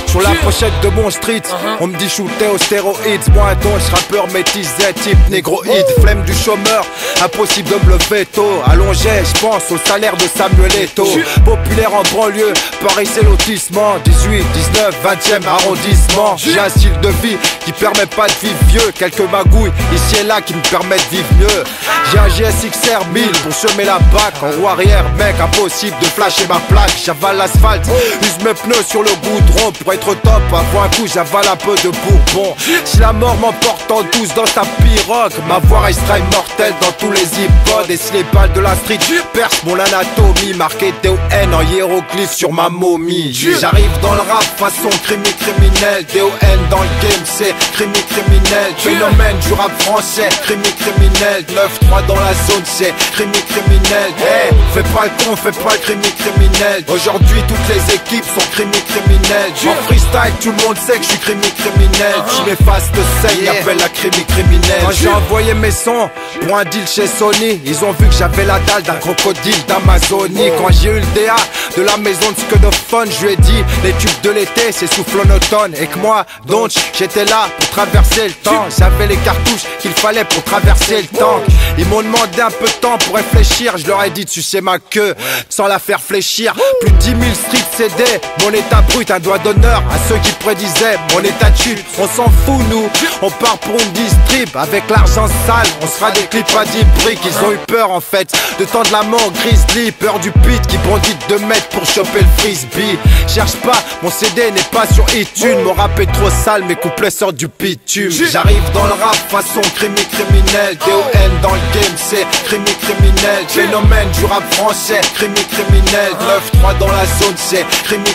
Sur la pochette de mon street, on me dit shooter aux stéroïdes. Moi un donge, rappeur métisé, type négroïde. Flemme du chômeur, impossible de me lever tôt. Allongé, j'pense au salaire de Samuel Eto'o. Populaire en banlieue, Paris c'est lotissement. 18, 19, 20e arrondissement. J'ai un style de vie qui permet pas de vivre vieux. Quelques magouilles ici et là qui me permettent de vivre mieux. J'ai un GSXR 1000 pour semer la bac. En roue arrière, mec, impossible de flasher ma plaque. J'avale l'asphalte, use mes pneus sur le goudron. Pour être top, avant un coup j'avale un peu de bourbon. Si la mort m'emporte en douce dans sa pirogue, ma voix restera immortelle dans tous les iPods. Et si les balles de la street percent mon anatomie, marqué DON en hiéroglyphe sur ma momie. J'arrive dans le rap façon criminel. DON dans le game c'est criminel. Phénomène du rap français, criminel. 9-3 dans la zone c'est criminel. Hey, fais pas le con, fais pas le criminel. Aujourd'hui toutes les équipes sont criminelles. En freestyle tout le monde sait que je suis criminel. Si mes faces te saignent, appelle la criminelle. Quand j'ai envoyé mes sons pour un deal chez Sony, ils ont vu que j'avais la dalle d'un crocodile d'Amazonie. Quand j'ai eu le DA de la maison de Scudophone, je lui ai dit les tubes de l'été c'est souffle en automne. Et que moi, donc j'étais là pour traverser le temps. J'avais les cartouches qu'il fallait pour traverser le temps. Ils m'ont demandé un peu de temps pour réfléchir. Je leur ai dit de sucer ma queue sans la faire fléchir. Plus de 10 000 street CD, mon état brut, un doigt d'honneur à ceux qui prédisaient mon état de chute. On s'en fout nous, on part pour une distrib. Avec l'argent sale, on se fera des clips à 10 briques. Ils ont eu peur en fait de tendre la main au grizzly. Peur du pit qui bondit de 2 mètres pour choper le frisbee. Cherche pas, mon CD n'est pas sur iTunes. Mon rap est trop sale, mes couplets sortent du bitume. J'arrive dans le rap façon criminel. DON dans le game c'est criminel. Phénomène du rap français, criminel. 9-3 dans la zone c'est criminel.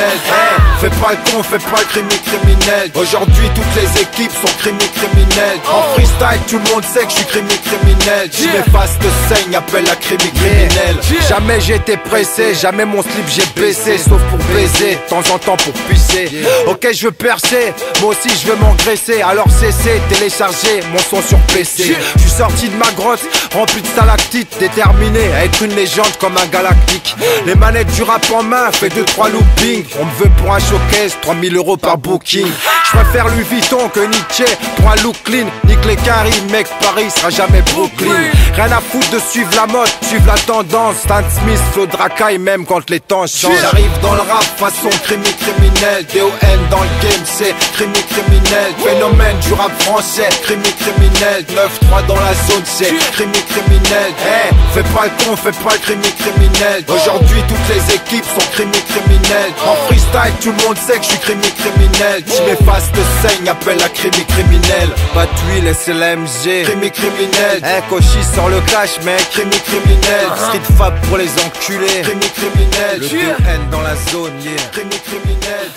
Hey, fais pas le con, fais pas le criminel. Aujourd'hui toutes les équipes sont criminelles. En freestyle tout le monde sait que je suis criminel. Si mes faces te saignent, appelle la criminelle. Jamais j'ai été pressé, jamais mon slip j'ai baissé. Sauf pour baiser, de temps en temps pour pisser. Ok je veux percer, moi aussi je veux m'engraisser. Alors cessez, télécharger mon son sur PC. Je suis sorti de ma grotte, rempli de stalactites. Déterminé à être une légende comme un galactique. Les manettes du rap en main, fait 2-3 loopings. On me veut pour un showcase, 3000 € par booking. Je préfère Louis Vuitton que Nietzsche pour un look clean. Nique les caries, mec, Paris sera jamais Brooklyn. Rien à foutre de suivre la mode, suivre la tendance. Stan Smith, Flo Dracaille, même quand les temps changent. J'arrive dans le rap façon criminel. DON dans le game c'est criminel. Phénomène du rap français, criminel. 9-3 dans la zone c'est criminel. Hey, fais pas le con, fais pas le criminel. Aujourd'hui toutes les équipes sont criminelles. En freestyle tout le monde sait que je suis criminel. Si mes faces te saignent, appelle la criminelle. Pas d'huile, c'est l'AMG. Criminel. Eh, Koshi sort le cash, mec. Criminel. Street Fab pour les enculés. Criminel. Le DON dans la zone, yeah. Criminel.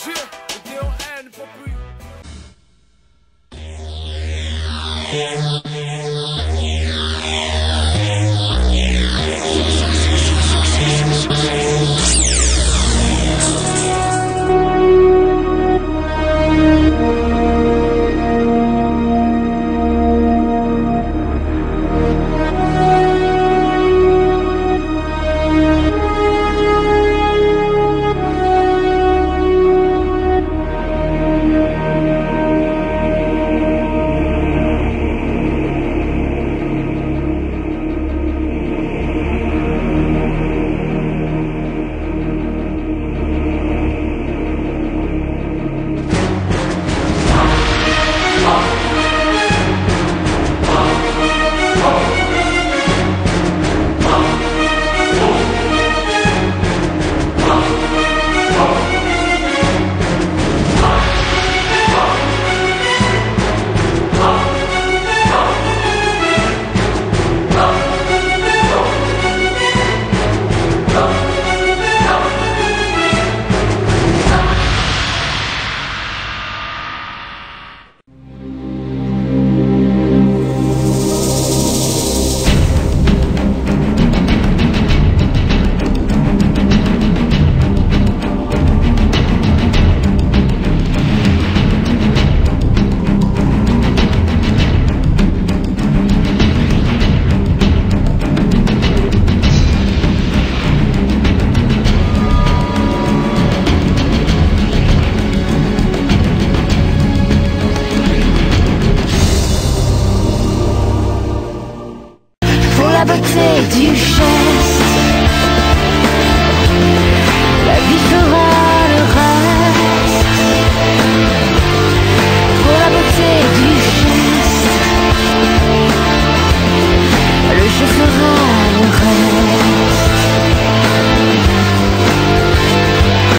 Le DON pour plus.